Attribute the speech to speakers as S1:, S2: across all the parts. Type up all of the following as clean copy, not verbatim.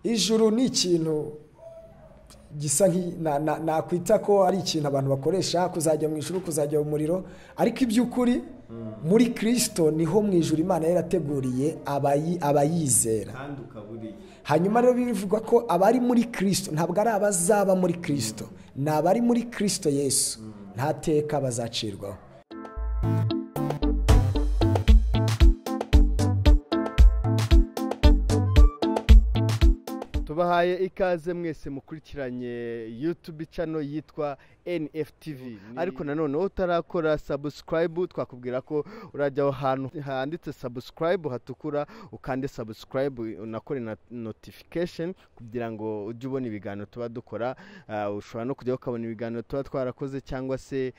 S1: ijuru ni ikintu gisa nakwita ko ari ikintu abantu bakoresha, kuzajya mu ijuru, kuzajya mu muriro, ariko iby'ukuri muri Kristo niho mu ijuru Imana yarateguriye abayizera. Hanyuma rero bivuga ko abari muri Kristo ntabwo ari abazaba muri Kristo, ni abari muri Kristo Yesu, nta teka bazacirwaho.
S2: Tubahaye ikaze mwese mukurikiranye YouTube channel yitwa NFTV. Ariko nanone utarakora subscribe, twakubwira ko urajya ahantu handitse subscribe hatukura, ukande subscribe, unakore na notification kugira ngo ujye ubona ibiganiro tuba dukora. Ushobora no kujya ukabona ibiganiro tuba twarakoze cyangwa se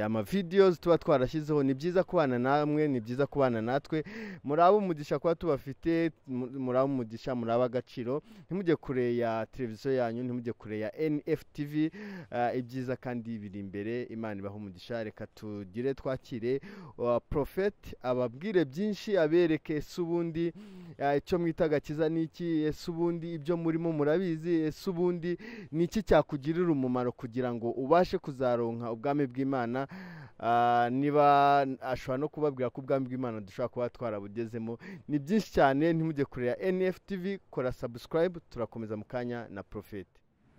S2: ama videos tuba twarashyizeho. Ni byiza kubana namwe, ni byiza kubana natwe. Murabo umugisha kwa tubafite, murabo umugisha, muraba agaciro. Ntimujye kure ya televiziyo yanyu, ntimujye kure ya NFTV. Ibyiza kandi biri imbere. Imana ibaha umugisha. Reka tugire twakire Prophet ababwire byinshi, abereke subundi icyo mwitaga kiza niki, subundi ibyo murimo murabizi, subundi niki cyakugirira umumaro kugira ngo ubashe kuzaronka ubwami bw'Imana. Niba ashobora no kubabwira ko ubwami bw'Imana dushobora kuba twarabugezemo. Ni byinshi cyane. Ntimujye kure ya NFTV, kora subscribe. Turakomeza mu kanya na Prophet.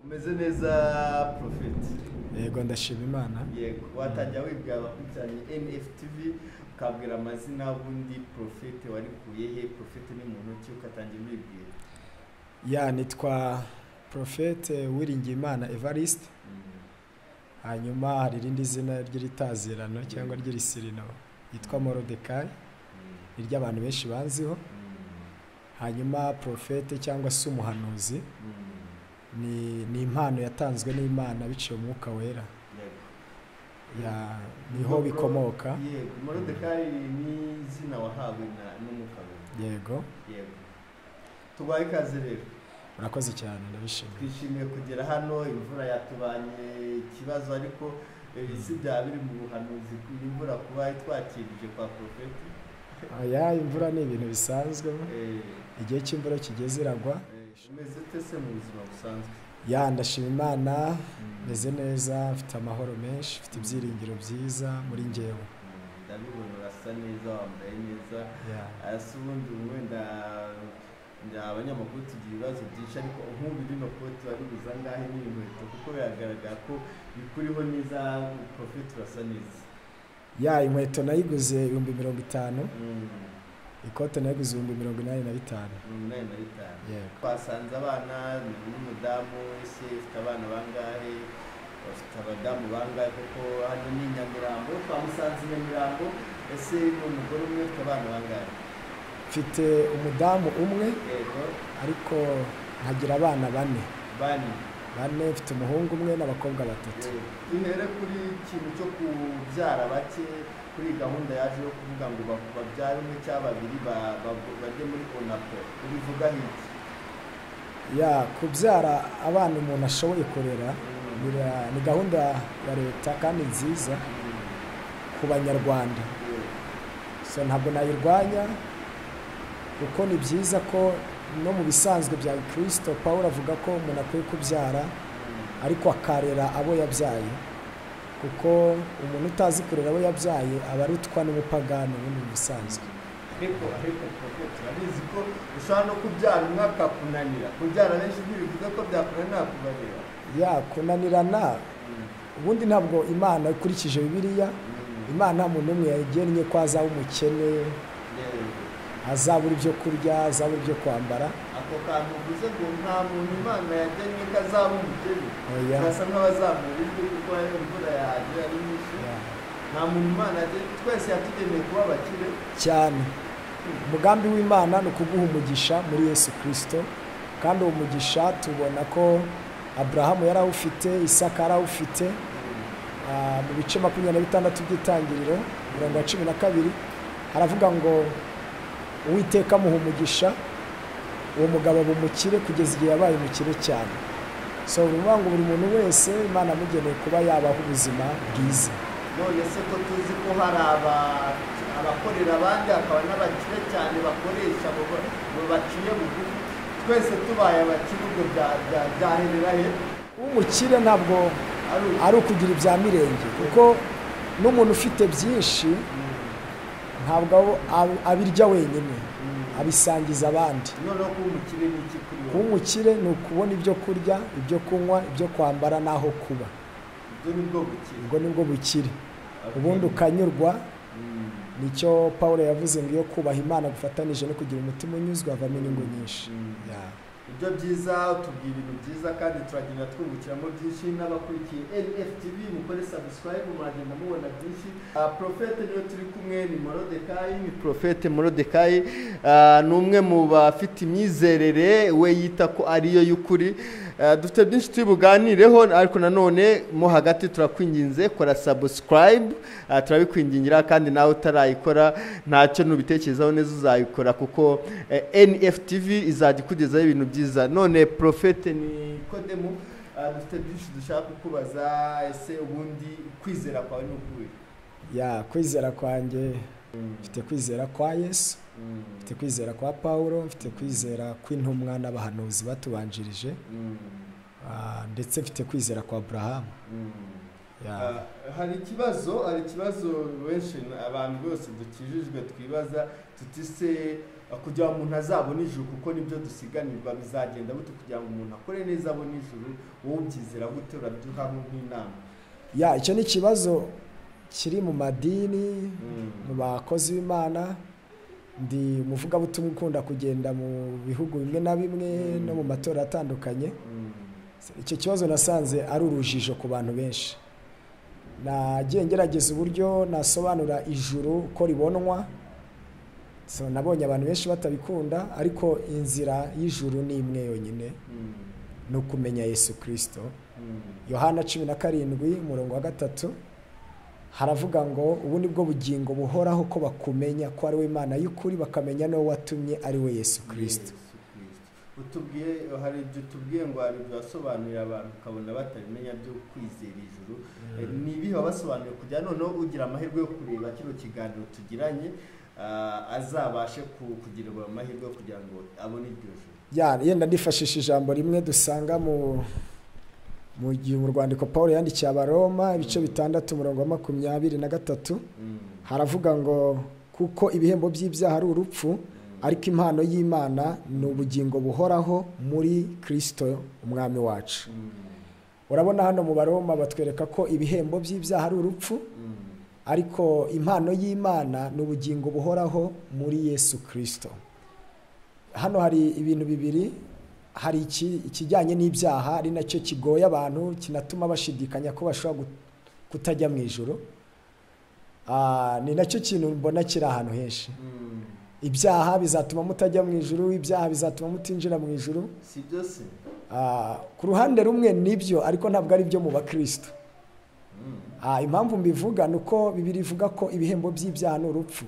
S2: Umeze neza Prophet?
S1: Yego, ndashima Imana.
S2: Yego, watajya wibwira abakurikiranye NFTV ukabwira amazina bundi Prophet warikuye he? Prophet ni muntu ki? Ukatangira wibwira.
S1: Nitwa Prophet Uwiringiyimana Evariste. Hanyuma hari irindi zina ry'itazirano cyangwa ry'irisirino yitwa Morodekayi, iry'abantu benshi banziho. Hanyuma Prophet cyangwa se umuhanuzi ni impano yatanzwe n'Imana biciye umwuka wera. Niho bikomoka.
S2: Yego, Morodekayi ni izina wahawe n'umwuka wera.
S1: Yego.
S2: Tubaye ikaze rero.
S1: Urakoze cyane, ndabishimiye.
S2: Twishimiye kugera hano. Imvura yatubanye ikibazo, ariko isi bya biri mu buhanuzi imvura kuba twakirije kwa Prophet.
S1: Imvura ni ibintu bisanzwe. Igihe cy'imvura kigeze iragwa.
S2: Umeze tese mu buzima busanzwe?
S1: Ndashima Imana, meze neza, mfite amahoro menshi, mfite ibyiringiro byiza muri njyewe.
S2: Ndabibona urasa neza, wambaye neza. Ubundi wenda abanyamakuru tugira ibibazo byinshi, ariko nk'ubu rino koti wari buza ngahe n'inkweto, kuko biragaragara ko bikuriho neza. Prophet urasa neza.
S1: Inkweto nayiguze 50,000. Ikote nayiguze 85,000.
S2: Twasanze abana n'umudamu wese ufite abana bangahe? Bafite abadamu bangahe? Kuko hano ni Nyamirambo, twamusanze Nyamirambo. Ese ni umugore umwe ufite abana bangahe?
S1: Mfite umudamu umwe, ariko nkagira abana bane. Mfite umuhungu umwe n'abakobwa 3.
S2: Duhere kuri ikintu cyo kubyara bake, kuri gahunda yaje yo kuvuga ngo babyare umwe cyangwa babiri bajye muri onapo, ubivuga iki?
S1: Kubyara abana umuntu ashoboye kurera ni gahunda ya leta kandi nziza ku banyarwanda. Ntabwo nayirwanya, kuko ni byiza ko no mu bisanzwe bya Kristo Pawulo avuga ko umuntu akwiye kubyara ariko akarera abo yabyaye, kuko umuntu utazi kurera abo yabyaye aba arutwa n'umupagani mu bisanzwe.
S2: Ariko turabizi ko ushobora no kubyara umwe akakunanira. Kubyara benshi ntibivuga ko byakunanira kubarera.
S1: Kunanirana ubundi ntabwo Imana ikurikije Bibiliya. Imana umuntu umwe yagennye ko azaba umukene, azabura ibyo kurya, azabura ibyo kwambara.
S2: Ako kantu uvuze ngo nta muntu Imana yagennye ko azaba umukene, basa nk'abazamura ijwi kuko imvura yaje ari nyinshi. Nta muntu Imana yagennye, twese yatugeneye kuba abakire
S1: cyane. Umugambi w'Imana ni ukuguha umugisha muri Yesu Kristo, kandi uwo mugisha tubona ko Abrahamu yarawufite, Isaka yarawufite. Mu bice 26 by'itangiriro 12 haravuga ngo Uwiteka amuha umugisha, uwo mugabo aba umukire kugeza igihe yabaye umukire cyane. Bivuga ngo buri muntu wese Imana amugeneye kuba yabaho ubuzima bwiza.
S2: None se ko tuzi ko hari abakorera abandi, akaba n'abakire cyane bakoresha abo baciye bugufi, twese tubaye abakire ubwo byaherera he?
S1: umukire ntabwo ari ukugira ibya mirenge, kuko n'umuntu ufite byinshi ntabwo abirya wenyine, abisangiza abandi.
S2: noneho kuba umukire ni iki kuri
S1: kuba umukire ni ukubona ibyo kurya, ibyo kunywa, ibyo kwambara n'aho kuba. ubwo nibwo bukire. ubundi ukanyurwa. nicyo Pawulo yavuze ngo iyo kubaha Imana gufatanije no kugira umutima unyuzwe havamo inyungu nyinshi.
S2: ibyo byiza utubwira ibintu byiza kandi turagenda twungukiramo byinshi. n'abakurikiye NFTV mukore subscribe muragenda mubona byinshi. Prophete niyo turi kumwe, ni Morodekayi, ni Prophete Morodekayi. ni umwe mu bafite imyizerere we yita ko ariyo y'ukuri. dufite byinshi turi buganireho, ariko nanone mo hagati turakwinginze kora subscribe, turabikwingingira, kandi nawe utarayikora ntacyo nubitekerezaho neza uzayikora, kuko NFTV izajya ikugezaho ibintu byiza. none Prophete ni Kodemu, dufite byinshi dushaka kukubaza. ese ubundi kwizera kwawe ni ukuhe?
S1: kwizera kwanjye mfite kwizera kwa Yesu, mfite kwizera kwa Pawulo, mfite kwizera kw'intumwa n'abahanuzi batubanjirije, ndetse mfite kwizera kwa Abrahamu.
S2: hari ikibazo benshi abantu bose dukijijwe twibaza tuti se kugira ngo umuntu azabone ijuru, kuko nibyo dusiganirwa, bizagenda gute kugira ngo umuntu akore neza abone ijuru? wowe ubyizera gute? uraduha nk'inama.
S1: icyo ni ikibazo kiri mu madini, mu bakozi b'Imana. ndi umuvugabutumwa ukunda kugenda mu bihugu bimwe na bimwe no mu matora atandukanye. icyo kibazo nasanze ari urujijo ku bantu benshi. nagiye ngerageza uburyo nasobanura ijuru uko ribonwa, nabonye abantu benshi batabikunda, ariko inzira y'ijuru ni imwe yonyine, ni ukumenya Yesu Kristo. Yohana 17:3 haravuga ngo ubu ni bwo bugingo buhoraho ko bakumenya ko ari we Imana y'ukuri, bakamenya n'uwo watumye ari we Yesu Kristo.
S2: utubwiye hari ibyo tubwiye ngo hari byasobanurira abantu ukabona batabimenya byo kwizera ijuru. ni ibihe wabasobanuriye kugira noneho ugira amahirwe yo kureba kino kiganiro tugiranye azabashe kugirirwa amahirwe yo kugira ngo abone iryo juru?
S1: yenda ndifashisha ijambo rimwe dusanga mu rwandiko Pawulo yandikiye Abaroma ibice 6:23 haravuga ngo kuko ibihembo by'ibyaha ari urupfu, ariko impano y'Imana ni ubugingo buhoraho muri Kristo umwami wacu. urabona hano mu Baroma batwereka ko ibihembo by'ibyaha ari urupfu, ariko impano y'Imana ni ubugingo buhoraho muri Yesu Kristo. hano hari ibintu bibiri. hari ikijyanye n'ibyaha, ari nacyo kigoye abantu, kinatuma bashidikanya ko bashobora kutajya mu ijuru. ni nacyo kintu mbona kiri ahantu henshi. ibyaha bizatuma mutajya mu ijuru, ibyaha bizatuma mutinjira mu ijuru.
S2: si byose?
S1: ku ruhande rumwe nibyo, ariko ntabwo ari byo mu bakristo. impamvu mbivuga ni uko Bibiliya ivuga ko ibihembo by'ibyaha ni urupfu,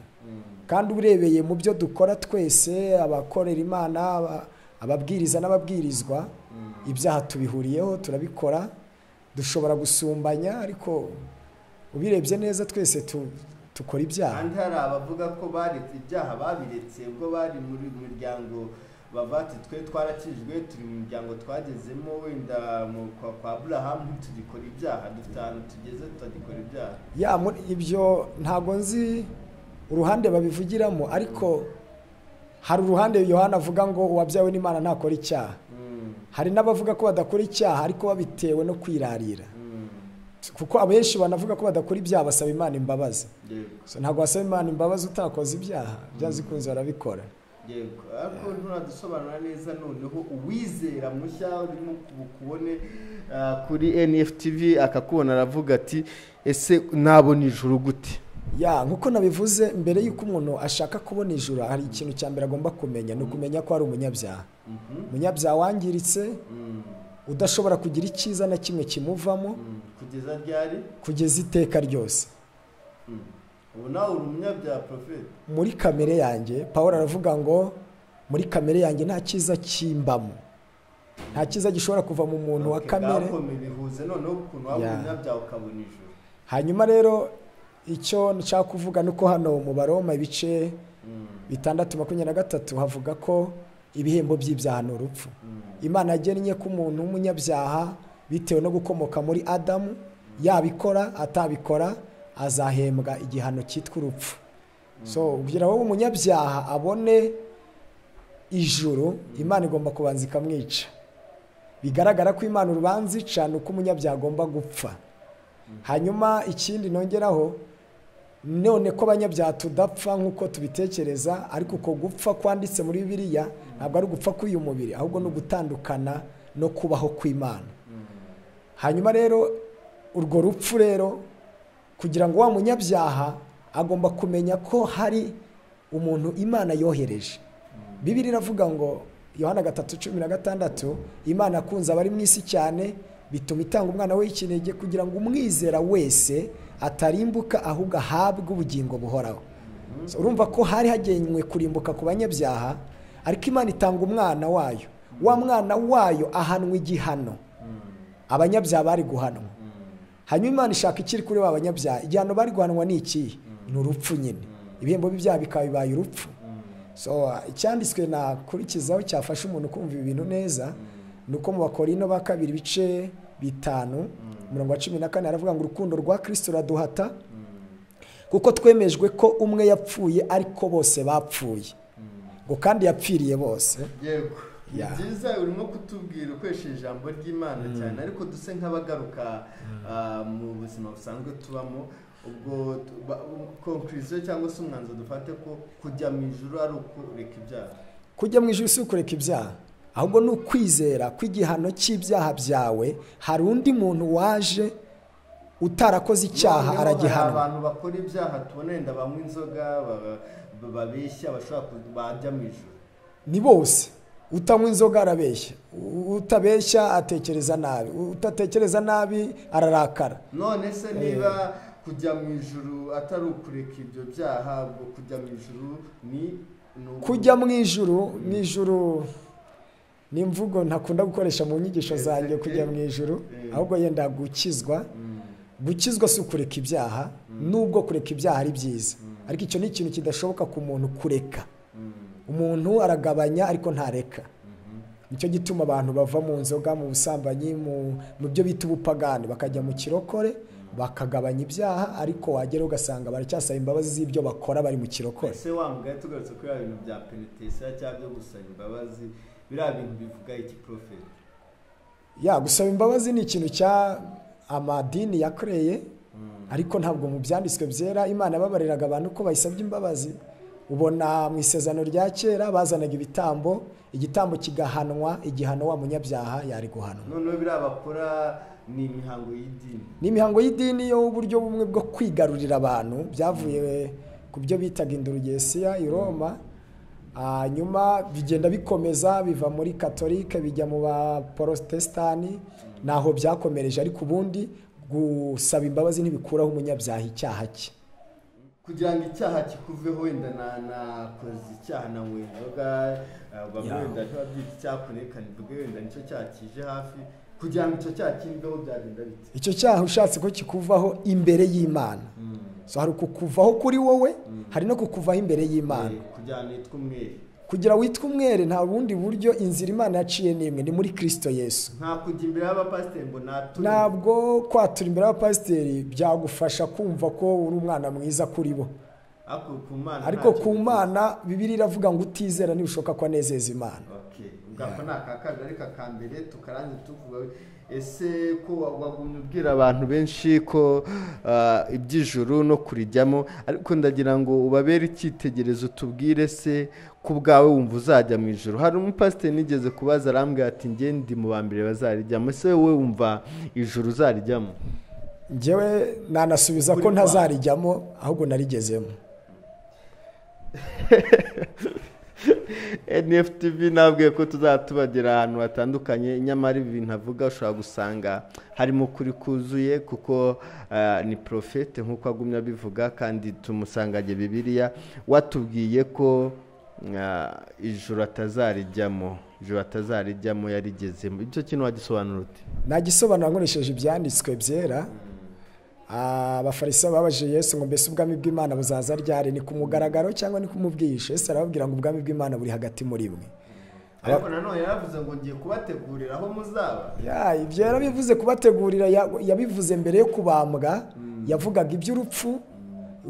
S1: kandi urebeye mu byo dukora twese, abakorera Imana, ababwiriza n'ababwirizwa, ibyaha tubihuriyeho, turabikora, dushobora gusumbanya, ariko ubirebye neza twese tukora ibyaha.
S2: kandi hari abavuga ko baretse ibyaha babiretse ubwo bari muri miryango bavati twe twarakijwe, turi mu miryango twagezemo, wenda kwa Abrahamu tugikora ibyaha, dufite ahantu tugeze tutagikora ibyaha.
S1: ibyo ntabwo nzi uruhande babivugiramo, ariko hari uruhande Yohana avuga ngo uwabyawe n'Imana ntakora icyaha. hari n'abavuga ko badakora icyaha ariko babitewe no kwirarira, kuko abenshi banavuga ko badakora ibyaha basaba Imana imbabazi. ntabwo wasaba Imana imbabazi utakoze ibyaha, byanze kunze barabikora.
S2: yego, ariko nturadusobanura neza noneho uwizera mushya urimo kubone kuri NFTV akakubona aravuga ati ese nabona ijuru gute?
S1: nkuko nabivuze mbere y'uko umuntu ashaka kubona ijuru, hari ikintu cya mbere agomba kumenya, ni ukumenya ko ari umunyabyaha. umunyabyaha wangiritse, udashobora kugira icyiza na kimwe kimuvamo
S2: kugeza ryari?
S1: kugeza iteka ryose.
S2: ubu nawe uri umunyabyaha Prophete?
S1: muri kamere yanjye, Pawulo aravuga ngo muri kamere yanjye nta cyiza kimbamo, nta cyiza gishobora kuva mu muntu wa kamere.
S2: bihuze noneho ukuntu waba umunyabyaha ukabona ijuru.
S1: hanyuma rero icyo nshaka kuvuga nuko hano mu Baroma ibice 6:23 havuga ko ibihembo by'ibyaha ni urupfu. Imana yagennye ko umuntu w'umunyabyaha bitewe no gukomoka muri Adamu yabikora atabikora azahembwa igihano cyitwa urupfu. So kugira wowe umunyabyaha abone ijuru, Imana igomba kubanza ikamwica. Bigaragara ko Imana urubanza ica nuko umunyabyaha agomba gupfa. Hanyuma ikindi nongeraho, none ko abanyabyaha tudapfa nk'uko tubitekereza, ariko uko gupfa kwanditse muri Bibiliya ntabwo ari ugupfa k'uyu mubiri, ahubwo ni ugutandukana no kubaho kw'Imana. Hanyuma rero urwo rupfu rero, kugira ngo wa munyabyaha agomba kumenya ko hari umuntu Imana yohereje. Bibiliya iravuga ngo Yohana 3:16, Imana akunze abari mu isi cyane bituma itanga umwana we w'ikinege kugira ngo umwizera wese atarimbuka ahubwo ahabwe ubugingo buhoraho. Urumva ko hari hagenywe kurimbuka ku banyabyaha, ariko Imana itanga umwana wayo. Wa mwana wayo ahanwa igihano abanyabyaha bari guhanwa. Hanyuma Imana ishaka ikiri kuri ba banyabyaha. Igihano bari guhanwa ni iki? Ni urupfu nyine. Ibihembo by'ibyaha bikaba bibaye urupfu. So icyanditswe nakurikizaho cyafasha umuntu kumva ibintu neza nuko mu Bakorino ba 2:5:14 aravuga ngo urukundo rwa Kristo raduhata kuko twemejwe ko umwe yapfuye ariko bose bapfuye, ngo kandi yapfiriye bose.
S2: Yego, byiza urimo kutubwira ukoresheje ijambo ry'Imana cyane, ariko duse nk'abagaruka mu buzima busanzwe tubamo. Ubwo conclusion cyangwa se umwanzuro dufate ko kujya mu ijuru ari ukureka ibyaha.
S1: Kujya mu ijuru si ukureka ibyaha, ahubwo ni ukwizera kw'igihano cy'ibyaha byawe hari undi muntu waje utarakoze icyaha aragihanwa.
S2: Abantu bakora ibyaha tubona wenda banywa inzoga, babeshya, bashobora bajya mu ijuru. Ni
S1: bose. Utanywa inzoga arabeshya, utabeshya atekereza nabi, utatekereza nabi ararakara.
S2: None se niba kujya mu ijuru atari ukureka ibyo byaha, ubwo kujya mu ijuru ni
S1: kujya mu ijuru ni imvugo ntakunda gukoresha mu nyigisho zanjye. Kujya mu ijuru ahubwo yenda gukizwa. Gukizwa si ukureka ibyaha, nubwo kureka ibyaha ari byiza, ariko icyo ni ikintu kidashoboka ku muntu kureka. Umuntu aragabanya ariko ntareka. Nicyo gituma abantu bava mu nzoga, mu busambanyi, mu byo bita ubupagani, bakajya mu kirokore bakagabanya ibyaha, ariko wagera ugasanga baracyasaba imbabazi z'ibyo bakora bari mu kirokore.
S2: Ese wamugaye tugarutse kuri ibintu bya penitentiary cyangwa byo gusaba imbabazi, biriya bintu bivuga iki prophet?
S1: Gusaba imbabazi ni ikintu cya amadini yakoreye, ariko ntabwo mu byanditswe byera Imana yababariraga abantu ko bayisabye imbabazi. Ubona mu isezerano rya kera bazanaga ibitambo, igitambo kigahanwa igihano wa munyabyaha yari guhanwa.
S2: None biriya bakora ni imihango y'idini.
S1: Ni imihango y'idini yo uburyo bumwe bwo kwigarurira abantu, byavuye ku byo bitaga indurugesiya i Roma. Nyuma bigenda bikomeza biva muri Katolike bijya mu ba Protestani, naho byakomereje. Ariko ubundi gusaba imbabazi ntibikuraho umunyabyaha icyaha cye.
S2: Kugira ngo icyaha kikuveho, wenda nakoze icyaha na wendoga wenda ntabyita icyakunekana, wenda nicyo cyaha kije hafi, kugira ngo icyo cyaha kimveho byagenda bite? Icyo
S1: cyaha ushatse ko kikuvaho imbere y'Imana. So hari kukuvaho kuri wowe, hari no kukuvaho imbere y'Imana.
S2: Kugira ngo witwe umwere.
S1: Kugira witwe umwere nta bundi buryo, inzira Imana yaciye n'imwe, ni muri Kristo Yesu.
S2: Nta kujya imbere y'abapasiteri ngo nature.
S1: Ntabwo kwatura imbere y'abapasiteri byagufasha kumva ko uri umwana mwiza kuri bo. Ariko ku Mana Bibiliya iravuga ngo utizera ntibishoboka ko anezeza Imana.
S2: Okay. Ugapfa nakakabiri ariko akambere tukarangiza tuvuga ese ko wagumye ubwira abantu benshi ko iby'ijuru no kurijyamo, ariko ndagira ngo ubabere icyitegerezo, tubwire se ku bwawe wumva uzajya mu ijuru. Hari umupasiteri nigeze kubaza arambwira ati njye ndi mu bambere bazarijyamo, ese wowe wumva ijuru uzarijyamo?
S1: Njyewe nanasubiza ko ntazarijyamo ahubwo narigezemo.
S2: NFTV nabwiye ko tuzatubagera ahantu hatandukanye, nyamara ibi bintu avuga ushobora gusanga harimo kuri kuzuye, kuko ni profete nk'uko agumye abivuga, kandi tumusanganye Bibiliya. Watubwiye ko ijuru atazarijyamo yarigezemo. Icyo kintu wagisobanura ute?
S1: Nagisobanura nkoresheje ibyanditswe byera. Abafarisayo babajije Yesu ngo mbese ubwami bw'Imana buzaza ryari, ni ku mugaragaro cyangwa ni ku mubwisho? Yesu arababwira ngo ubwami bw'Imana buri hagati muri mwe.
S2: ariko nanone yaravuze ngo ngiye kubategurira aho muzaba.
S1: Ibyo yarabivuze kubategurira, yabivuze mbere yo kubambwa. Yavugaga iby'urupfu,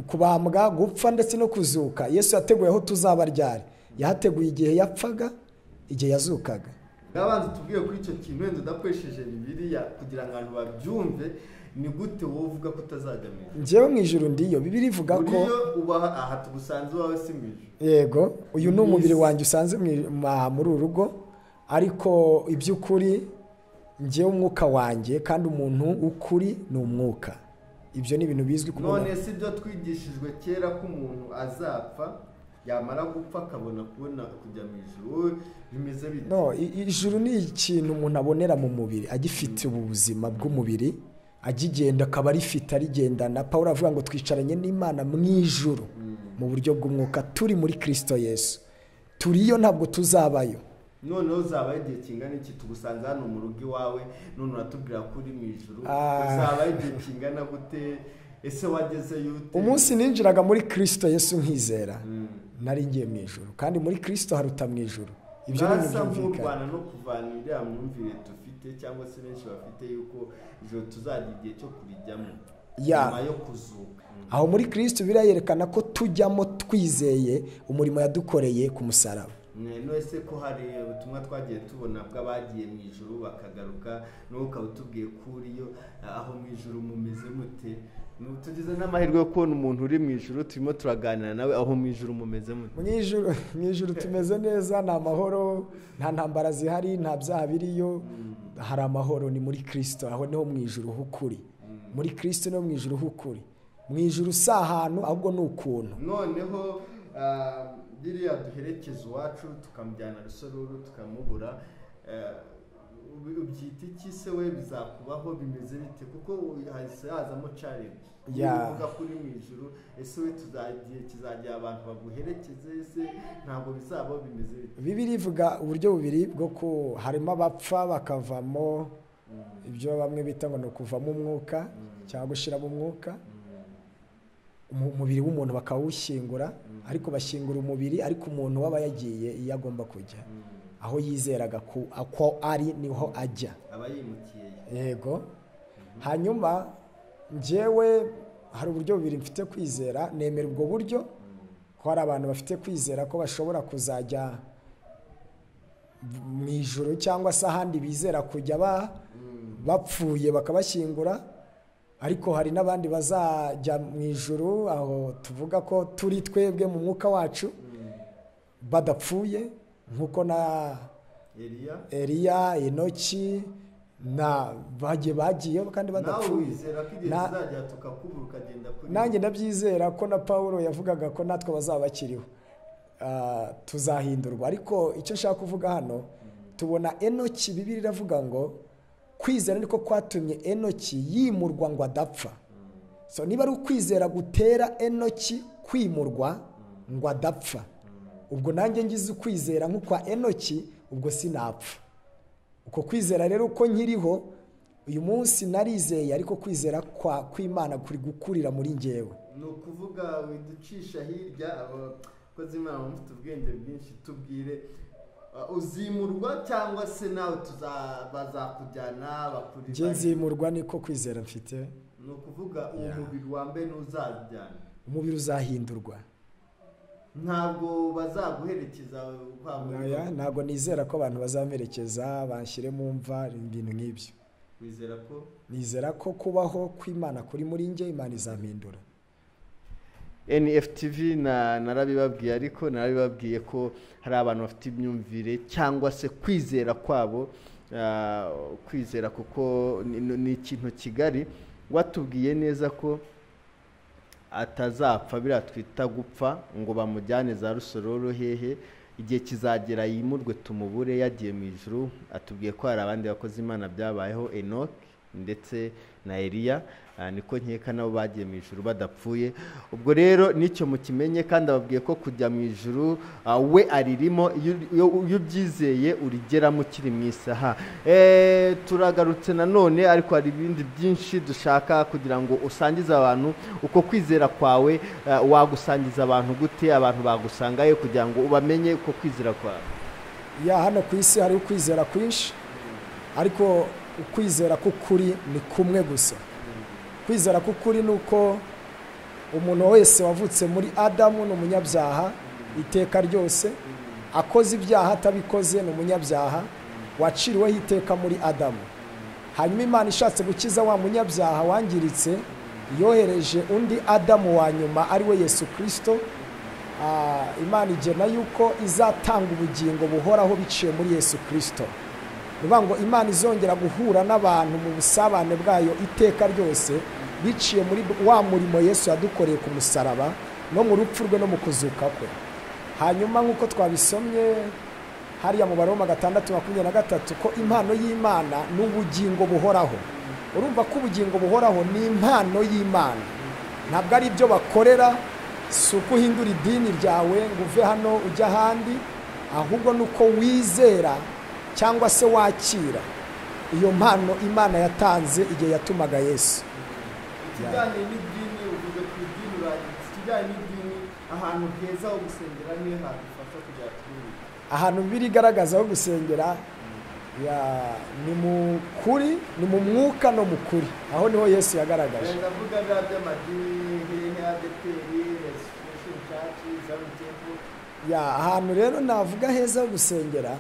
S1: kubambwa, gupfa ndetse no kuzuka. Yesu yateguye aho tuzaba ryari. Yahateguye igihe yapfaga, igihe yazukaga.
S2: Ngabanze tubwiye kuri icyo kintu wenda udakoresheje Bibiliya kugira ngo abantu babyumve, ni gute wowe uvuga ko utazajya mu ijuru?
S1: Njyewe mu ijuru ndiyo. Bibiliya ivuga ko
S2: ubaha aha tugusanze wawe si mu ijuru.
S1: Yego, uyu ni umubiri wanjye usanze muri uru rugo, ariko iby'ukuri njyewe umwuka wanjye, kandi umuntu ukuri ni umwuka. Ibyo ni ibintu bizwi kubona.
S2: None si byo twigishijwe kera ko umuntu azapfa yamara gupfa akabona kujya mu ijuru, bimeze bite?
S1: No, ijuru ni ikintu umuntu abonera mu mubiri, agifite ubuzima bw'umubiri, agigenda akaba arifite, arigendana. Pawulo avuga ngo twicaranye n'Imana mu ijuru mu buryo bw'umwuka, turi muri Kristo Yesu. Turiyo, ntabwo tuzabayo.
S2: Noneho uzabaye igihe kingana iki? Tugusanze hano mu rugo iwawe, none uratubwira ko uri mu ijuru. Uzabaye igihe kingana gute? Ese wagezeyo ute?
S1: Umunsi ninjiraga muri Kristo Yesu nkizera, nari ngiye mu ijuru, kandi muri Kristo haruta mu ijuru. Ibyo ni ibintu
S2: byumvikana no kuvana iriya myumvire dufite, cyangwa se benshi bafite, yuko ijoro tuzagira igihe cyo kurijyamo nyuma yo kuzuka.
S1: Aho muri Kristo birayerekana ko tujyamo twizeye umurimo yadukoreye ku musaraba.
S2: None ko hari ubutumwa twagiye tubona bw'abagiye mu ijuru bakagaruka, n'uwo ukaba utubwiye ko uriyo, aho mu ijuru mumeze mute? Tugize n'amahirwe yo kubona umuntu uri mu ijuru, turimo turaganira nawe. Aho mu ijuru mumeze mute?
S1: Mu ijuru tumeze neza, nta mahoro, nta ntambara zihari, nta byaha biriyo, hari amahoro. Ni muri Kristo, aho niho mu ijuru h'ukuri. Muri Kristo niho mu ijuru h'ukuri. Mu ijuru si ahantu, ahubwo ni ukuntu.
S2: Noneho biriya duherekeza iwacu tukamujyana Rusororo tukamubura, ubyita iki se we? Bizakubaho bimeze bite? Kuko hahise hazamo challenge. Uvuga kuri mu ijuru, ese we kizajya abantu baguherekeze, ese ntabwo bizabaho, bimeze bite?
S1: Bibiliya ivuga uburyo bubiri bwo ko harimo abapfa bakavamo, ibyo bamwe bita ngo ni ukuvamo umwuka cyangwa gushyiramo umwuka. Umubiri w'umuntu bakawushyingura, ariko bashyingura umubiri, ariko umuntu waba yagiye iyo agomba kujya, aho yizeraga ko ari niho ajya,
S2: aba yimukiye.
S1: Yego. Hanyuma njyewe hari uburyo bubiri mfite kwizera. Nemera ubwo buryo ko hari abantu bafite kwizera ko bashobora kuzajya mu ijuru, cyangwa se ahandi bizera kujya bapfuye bakabashyingura. Ariko hari n'abandi bazajya mu ijuru, aho tuvuga ko turi twebwe mu mwuka wacu badapfuye, nk'uko na Eliya, Enoki bagiye kandi badapfuye. Nanjye ndabyizera ko na Pawulo yavugaga ko natwe bazaba bakiriho, tuzahindurwa. Ariko icyo nshaka kuvuga hano, tubona Enoki, Bibiliya iravuga ngo kwizera niko kwatumye Enoki yimurwa ngo adapfa. So niba ari ukwizera gutera Enoki kwimurwa ngo adapfa, ubwo nanjye ngize ukwizera nk'ukwa Enoki, ubwo sinapfa. Uko kwizera rero uko nkiriho uyu munsi narizeye, ariko kwizera kw'Imana kuri gukurira muri njyewe.
S2: Ni ukuvuga widucisha hirya, abakozi Imana mufite ubwenge bwinshi, tubwire uzimurwa cyangwa se nawe bazakujyana bakurira?
S1: Njye nzimurwa, niko kwizera mfite.
S2: Ni ukuvuga umubiri wa mbere ntuzajyana,
S1: umubiri uzahindurwa.
S2: Ntabwo bazaguherekeza
S1: ntabwo nizera ko abantu bazamerekeza banshyire mu mva, ibintu nk'ibyo. Nizera ko kubaho kw'Imana kuri muri njye, Imana izampindura.
S2: NFTV narabibabwiye, ariko narabibabwiye ko hari abantu bafite imyumvire cyangwa se kwizera kwabo, kwizera kuko ni ikintu kigari. Watubwiye neza ko atazapfa, biriya twita gupfa, ngo bamujyane za Rusororo hehe, igihe kizagera yimurwe tumubure yagiye mu ijuru. Atubwiye ko hari abandi bakozi Imana byabayeho, Enoki ndetse na Eliya, niko nkeka nabo bagiye mu ijuru badapfuye. Ubwo rero nicyo mukimenye, kandi ababwiye ko kujya mu ijuru we aririmo, iyo ubyizeye urigeramo ukiri mu isaha. Turagarutse nanone, ariko hari ibindi byinshi dushaka kugira ngo usangize abantu uko kwizera kwawe. Wagusangiza abantu gute? Abantu bagusangaye kugira ngo ubamenye uko kwizera kwawe.
S1: ya hano ku isi hari ukwizera kwinshi, ariko ukwizera k'ukuri ni kumwe gusa. Kwizera k'ukuri ni uko umuntu wese wavutse muri Adamu ni umunyabyaha iteka ryose, akoze ibyaha atabikoze ni umunyabyaha waciriweho iteka muri Adamu. Hanyuma Imana ishatse gukiza wa munyabyaha wangiritse, yohereje undi Adamu wa nyuma ari we Yesu Kristo. Imana igena yuko izatanga ubugingo buhoraho biciye muri Yesu Kristo. Nivuga ngo Imana izongera guhura n'abantu mu busabane bwayo iteka ryose biciye muri wa murimo Yesu yadukoreye ku musaraba no mu rupfu rwe no mu kuzuka kwe. Hanyuma nk'uko twabisomye hariya mu Baroma 6:23 ko impano y'Imana n'ubugingo buhoraho. Urumva ko ubugingo buhoraho ni impano y'Imana, ntabwo ari ibyo bakorera, si uko uhindura idini ryawe ngo uve hano ujya ahandi, ahubwo nuko wizera cyangwa se wakira iyo mpano Imana yatanze igihe yatumaga Yesu.
S2: Kijyanye n'idini, uvuze ku idini uragitse, kijyanye n'idini ahantu heza ho gusengera nihe hadufasha kujya turi?
S1: Ahantu birigaragaza ho gusengera ni mu kuri, ni mu mwuka no mu kuri, aho niho Yesu yagaragaje.
S2: Ndavuga bya by'amadini y'ADPR, Restoration Church, Zion Temple.
S1: Ahantu rero navuga heza ho gusengera,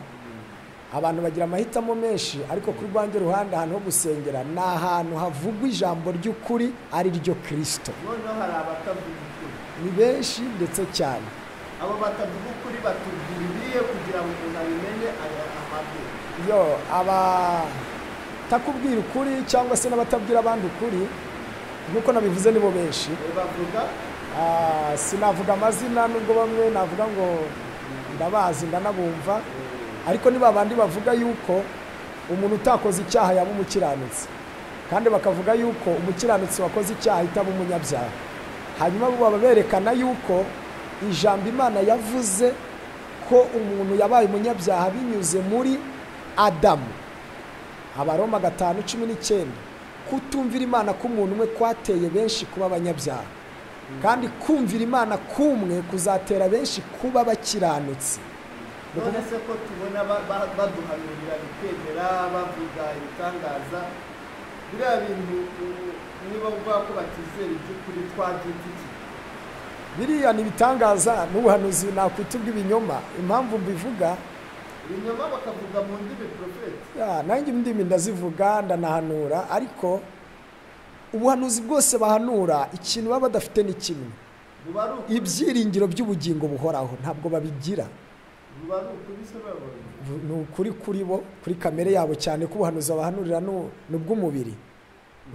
S1: abantu bagira amahitamo menshi, ariko kuri rwanjye ruhande ahantu ho gusengera ni ahantu havugwa ijambo ry'ukuri ari ryo Kristo.
S2: Noneho hari abatavuga ukuri,
S1: ni benshi ndetse cyane.
S2: Abo batavuga ukuri batubwira ibiye kugira ngo umuntu abimenye amabwiriza.
S1: Abatakubwira ukuri cyangwa se n'abatabwira abandi ukuri, nk'uko nabivuze nibo benshi.
S2: Bavuga
S1: sinavuga amazina nubwo bamwe navuga ngo ndabazi ndanabumva, ariko niba abandi bavuga yuko umuntu utakoze icyaha yaba umukiranutsi, kandi bakavuga yuko umukiranutsi wakoze icyaha itaba umunyabyaha. Hanyuma bo baberekana yuko ijambo Imana yavuze ko umuntu yabaye umunyabyaha binyuze muri Adamu. Abaroma 5:19 kutumvira Imana k'umuntu umwe kwateye benshi kuba abanyabyaha, kandi kumvira Imana kumwe kuzatera benshi kuba abakiranutsi.
S2: None se ko tubona baduhanurira bikemera bavuga ibitangaza, biriya bintu niba uvuga ko batizera iby'ukuri twabyita iki?
S1: Biriya ni ibitangaza n'ubuhanuzi nakwita ubw'ibinyoma. Impamvu mbivuga
S2: ibinyoma bakavuga mu ndimi profeti,
S1: nanjye indimi ndazivuga ndanahanura, ariko ubuhanuzi bwose bahanura ikintu baba badafite ni kimwe: ibyiringiro by'ubugingo buhoraho ntabwo babigira. Ni ukuri kuri bo, kuri kamere yabo, cyane ko ubuhanuzi bahanurira n'ubw'umubiri,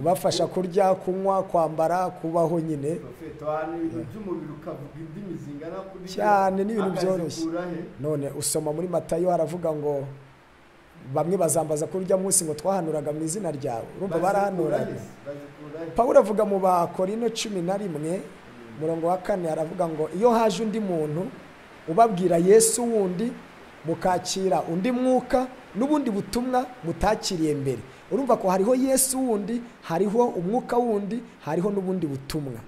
S1: bafasha kurya, kunywa, kwambara, kubaho nyine cyane n'ibintu byoroshye. None usoma muri Matayo haravuga ngo bamwe bazambaza kurya munsi ngo twahanuraga mu izina ryawe. Urumva barahanuraga. Pawulo avuga mu Bakorino 11:4 aravuga ngo iyo haje undi muntu ubabwira Yesu wundi, mukakira undi mwuka n'ubundi butumwa mutakiriye mbere. Urumva ko hariho Yesu wundi, hariho umwuka wundi, hariho n'ubundi butumwa.